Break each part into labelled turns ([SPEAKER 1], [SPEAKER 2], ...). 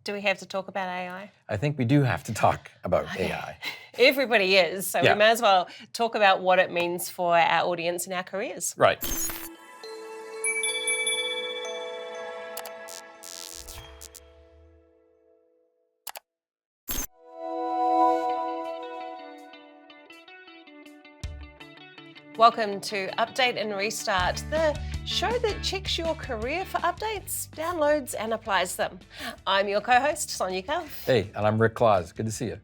[SPEAKER 1] Do we have to talk about AI?
[SPEAKER 2] I think we do have to talk about AI.
[SPEAKER 1] Everybody is, so
[SPEAKER 2] Yeah.
[SPEAKER 1] we may as well talk about what it means for our audience and our careers.
[SPEAKER 2] Right.
[SPEAKER 1] Welcome to Update and Restart, the show that checks your career for updates, downloads and applies them. I'm your co-host, Sonia Cuff.
[SPEAKER 2] Hey, and I'm Rick Claus. Good to see you.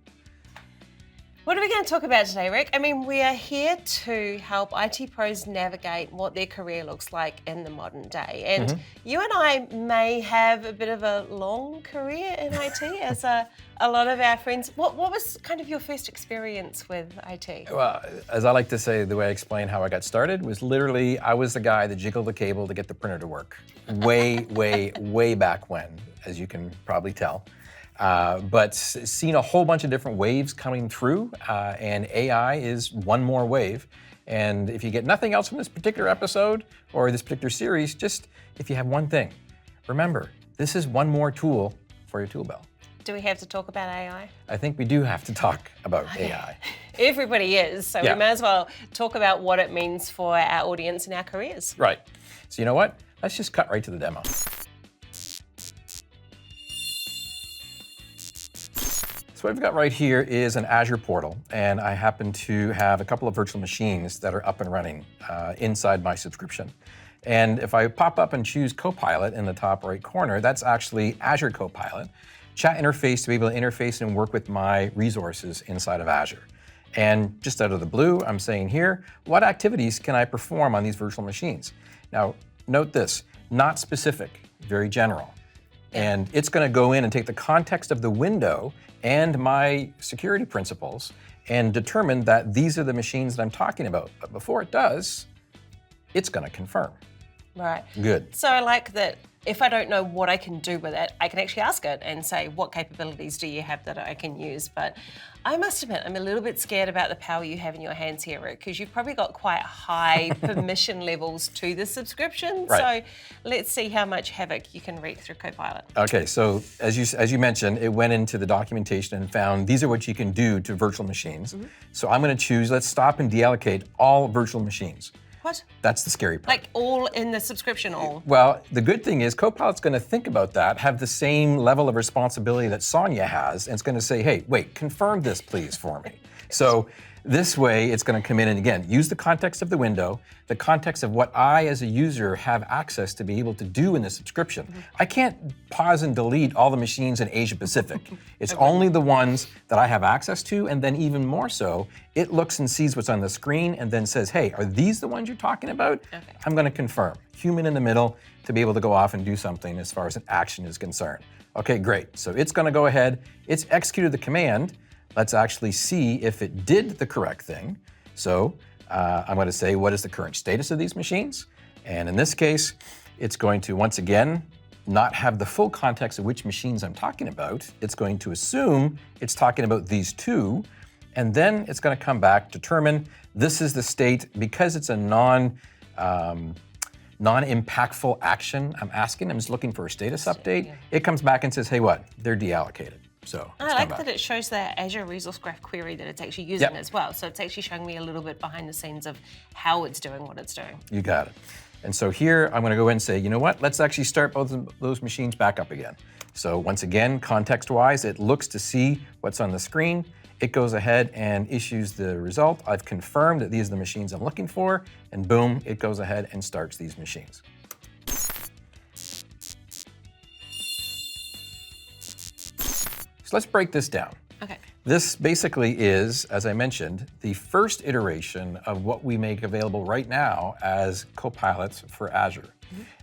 [SPEAKER 1] What are we going to talk about today, Rick? I mean, we are here to help IT pros navigate what their career looks like in the modern day. And you and I may have a bit of a long career in IT, as a lot of our friends. What was kind of your first experience with IT?
[SPEAKER 2] Well, as I like to say, the way I explain how I got started was literally I was the guy that jiggled the cable to get the printer to work. Way back when, as you can probably tell. But seen a whole bunch of different waves coming through, and AI is one more wave. And if you get nothing else from this particular episode or this particular series, just if you have one thing, remember, this is one more tool for your tool belt.
[SPEAKER 1] Do we have to talk about AI?
[SPEAKER 2] I think we do have to talk about AI.
[SPEAKER 1] Everybody is, so we may as well talk about what it means for our audience and our careers.
[SPEAKER 2] Right. So you know what? Let's just cut right to the demo. So what I've got right here is an Azure Portal, and I happen to have a couple of virtual machines that are up and running inside my subscription. And if I pop up and choose Copilot in the top right corner, that's actually Azure Copilot, chat interface to be able to interface and work with my resources inside of Azure. And just out of the blue, I'm saying here, what activities can I perform on these virtual machines? Now, note this, not specific, very general. And it's going to go in and take the context of the window and my security principles and determine that these are the machines that I'm talking about. But before it does, it's going to confirm.
[SPEAKER 1] Right.
[SPEAKER 2] Good.
[SPEAKER 1] So I like that if I don't know what I can do with it, I can actually ask it and say, what capabilities do you have that I can use? But I must admit, I'm a little bit scared about the power you have in your hands here, Rick, because you've probably got quite high permission levels to the subscription.
[SPEAKER 2] Right.
[SPEAKER 1] So let's see how much havoc you can wreak through Copilot.
[SPEAKER 2] Okay, so as you mentioned, it went into the documentation and found these are what you can do to virtual machines. So I'm going to choose, let's stop and deallocate all virtual machines.
[SPEAKER 1] What?
[SPEAKER 2] That's the scary part.
[SPEAKER 1] Like all in the subscription, all?
[SPEAKER 2] Well, the good thing is Copilot's going to think about that, have the same level of responsibility that Sonia has, and it's going to say, hey, wait, confirm this please for me. So this way, it's going to come in and again, use the context of the window, the context of what I as a user have access to be able to do in the subscription. I can't pause and delete all the machines in Asia Pacific. It's only the ones that I have access to, and then even more so, it looks and sees what's on the screen and then says, hey, are these the ones you're talking about?
[SPEAKER 1] Okay.
[SPEAKER 2] I'm going to confirm. Human in the middle to be able to go off and do something as far as an action is concerned. Okay, great. So it's going to go ahead. It's executed the command. Let's actually see if it did the correct thing. So I'm going to say, what is the current status of these machines? And in this case, it's going to, once again, not have the full context of which machines I'm talking about. It's going to assume it's talking about these two, and then it's going to come back, determine this is the state, because it's a non-impactful action I'm asking. I'm just looking for a status update.
[SPEAKER 1] Yeah.
[SPEAKER 2] It comes back and says, hey, what? They're deallocated. So
[SPEAKER 1] I like that it shows the Azure Resource Graph query that it's actually using as well. So it's actually showing me a little bit behind the scenes of how it's doing what it's doing.
[SPEAKER 2] You got it. And so here I'm going to go in and say, you know what? Let's actually start both of those machines back up again. So once again, context-wise, it looks to see what's on the screen. It goes ahead and issues the result. I've confirmed that these are the machines I'm looking for, and boom, it goes ahead and starts these machines. So let's break this down.
[SPEAKER 1] Okay.
[SPEAKER 2] This basically is, as I mentioned, the first iteration of what we make available right now as Copilots for Azure.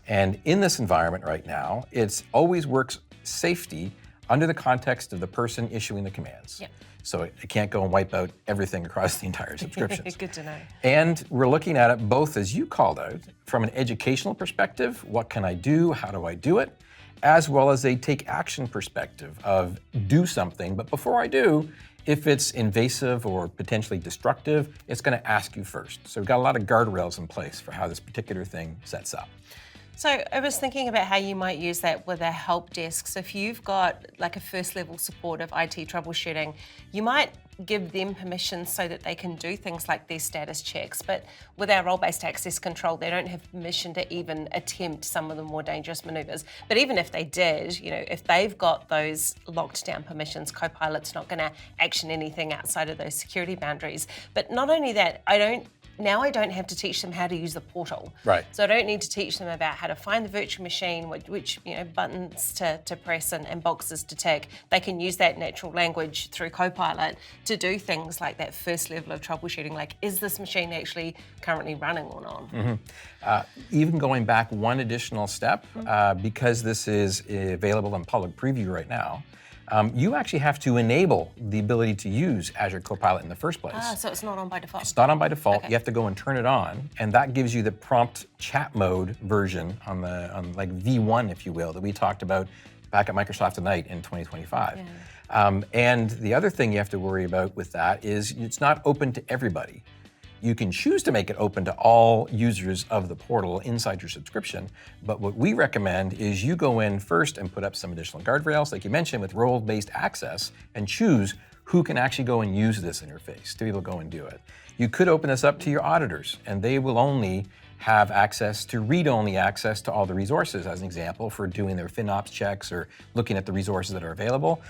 [SPEAKER 2] And in this environment right now, it always works safety under the context of the person issuing the commands.
[SPEAKER 1] Yep.
[SPEAKER 2] So it can't go and wipe out everything across the entire subscription.
[SPEAKER 1] Good to know.
[SPEAKER 2] And we're looking at it both, as you called out, from an educational perspective, what can I do, how do I do it, as well as a take action perspective of do something, but before I do, if it's invasive or potentially destructive, it's going to ask you first. So we've got a lot of guardrails in place for how this particular thing sets up.
[SPEAKER 1] So I was thinking about how you might use that with a help desk. So if you've got like a first level support of IT troubleshooting, you might give them permission so that they can do things like their status checks. But with our role-based access control, they don't have permission to even attempt some of the more dangerous maneuvers. But even if they did, if they've got those locked down permissions, Copilot's not going to action anything outside of those security boundaries. But not only that, I don't have to teach them how to use the portal.
[SPEAKER 2] Right.
[SPEAKER 1] So I don't need to teach them about how to find the virtual machine, which buttons to press and boxes to tick. They can use that natural language through Copilot to do things like that first level of troubleshooting, like is this machine actually currently running or not?
[SPEAKER 2] Even going back one additional step, because this is available in public preview right now, you actually have to enable the ability to use Azure Copilot in the first place.
[SPEAKER 1] So it's not on by default?
[SPEAKER 2] It's not on by default.
[SPEAKER 1] Okay.
[SPEAKER 2] You have to go and turn it on, and that gives you the prompt chat mode version on like V1, if you will, that we talked about back at Microsoft Ignite in 2025. Yeah. And the other thing you have to worry about with that is it's not open to everybody. You can choose to make it open to all users of the portal inside your subscription, but what we recommend is you go in first and put up some additional guardrails, like you mentioned, with role-based access, and choose who can actually go and use this interface to be able to go and do it. You could open this up to your auditors, and they will only have access to read-only access to all the resources, as an example, for doing their FinOps checks or looking at the resources that are available.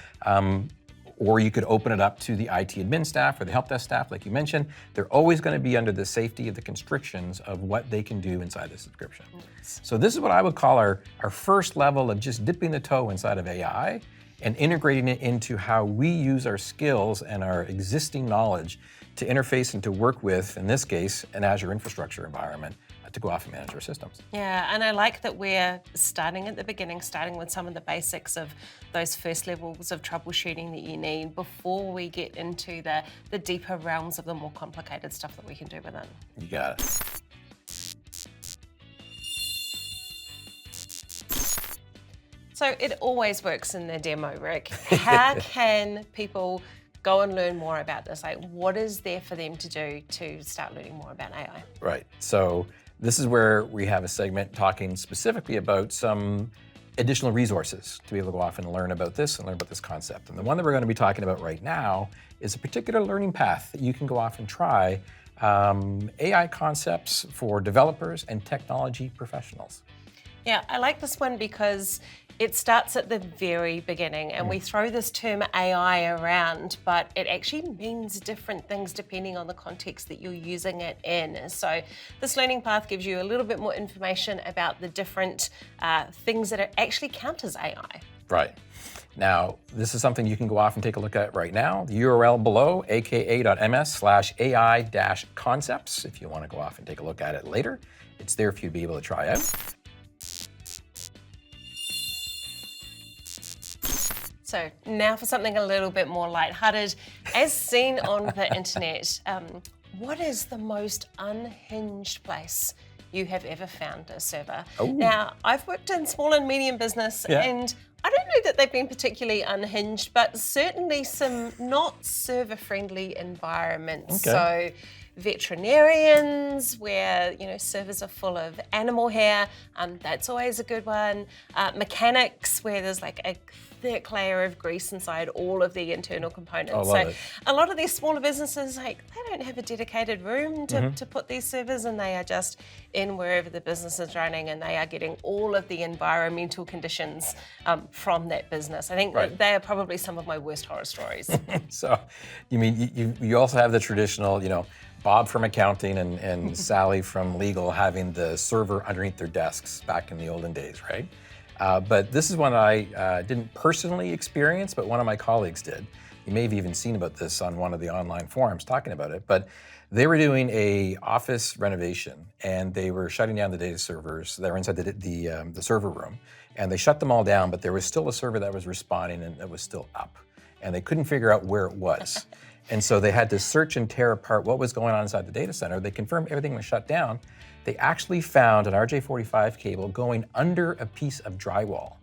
[SPEAKER 2] Or you could open it up to the IT admin staff or the help desk staff, like you mentioned. They're always going to be under the safety of the constrictions of what they can do inside the subscription. Yes. So this is what I would call our first level of just dipping the toe inside of AI and integrating it into how we use our skills and our existing knowledge to interface and to work with, in this case, an Azure infrastructure environment to go off and manage our systems.
[SPEAKER 1] Yeah, and I like that we're starting at the beginning, starting with some of the basics of those first levels of troubleshooting that you need before we get into the deeper realms of the more complicated stuff that we can do with it.
[SPEAKER 2] You got it.
[SPEAKER 1] So it always works in the demo, Rick. How can people go and learn more about this? Like, what is there for them to do to start learning more about AI?
[SPEAKER 2] Right. So this is where we have a segment talking specifically about some additional resources to be able to go off and learn about this and learn about this concept. And the one that we're going to be talking about right now is a particular learning path that you can go off and try, AI concepts for developers and technology professionals.
[SPEAKER 1] Yeah, I like this one because it starts at the very beginning, and we throw this term AI around, but it actually means different things depending on the context that you're using it in. So this learning path gives you a little bit more information about the different things that actually count as AI.
[SPEAKER 2] Right. Now, this is something you can go off and take a look at right now. The URL below, aka.ms/AI-concepts, if you want to go off and take a look at it later. It's there for you to be able to try out.
[SPEAKER 1] So now for something a little bit more lighthearted. As seen on the internet, what is the most unhinged place you have ever found a server?
[SPEAKER 2] Oh.
[SPEAKER 1] Now, I've worked in small and medium business, and I don't know that they've been particularly unhinged, but certainly some not server-friendly environments.
[SPEAKER 2] Okay.
[SPEAKER 1] So veterinarians, where servers are full of animal hair, that's always a good one. Mechanics, where there's like a thick layer of grease inside all of the internal components.
[SPEAKER 2] I love it.
[SPEAKER 1] A lot of these smaller businesses, they don't have a dedicated room to put these servers, and they are just in wherever the business is running, and they are getting all of the environmental conditions from that business. I think that they are probably some of my worst horror stories.
[SPEAKER 2] So, you mean you also have the traditional, Bob from accounting and Sally from legal having the server underneath their desks back in the olden days, right? But this is one I didn't personally experience, but one of my colleagues did. You may have even seen about this on one of the online forums talking about it, but they were doing a office renovation, and they were shutting down the data servers that were inside the server room, and they shut them all down, but there was still a server that was responding and that was still up, and they couldn't figure out where it was. And so they had to search and tear apart what was going on inside the data center. They confirmed everything was shut down. They actually found an RJ45 cable going under a piece of drywall.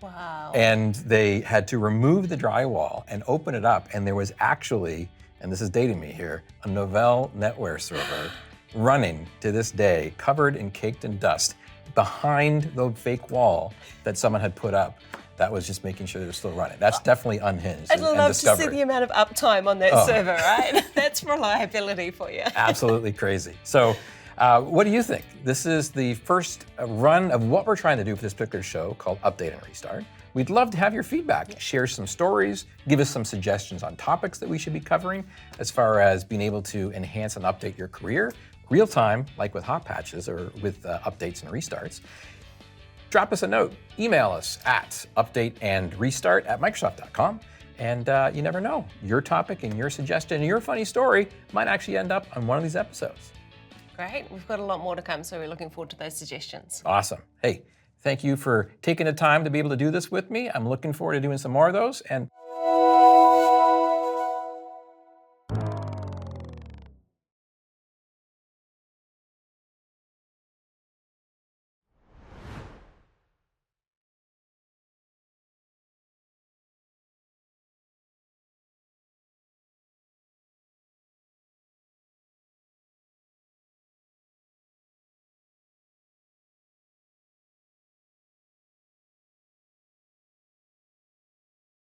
[SPEAKER 1] Wow.
[SPEAKER 2] And they had to remove the drywall and open it up, and there was actually, and this is dating me here, a Novell NetWare server running to this day, covered and caked in dust, behind the fake wall that someone had put up that was just making sure they're still running. That's definitely unhinged
[SPEAKER 1] I'd
[SPEAKER 2] and
[SPEAKER 1] love to see
[SPEAKER 2] discovered.
[SPEAKER 1] the amount of uptime on that server, right? That's reliability for you.
[SPEAKER 2] Absolutely crazy. So what do you think? This is the first run of what we're trying to do for this particular show called Update and Restart. We'd love to have your feedback. Share some stories, give us some suggestions on topics that we should be covering as far as being able to enhance and update your career real time, like with hot patches or with updates and restarts. Drop us a note. Email us at updateandrestart@microsoft.com. And you never know, your topic and your suggestion and your funny story might actually end up on one of these episodes.
[SPEAKER 1] Great. We've got a lot more to come, so we're looking forward to those suggestions.
[SPEAKER 2] Awesome. Hey, thank you for taking the time to be able to do this with me. I'm looking forward to doing some more of those. And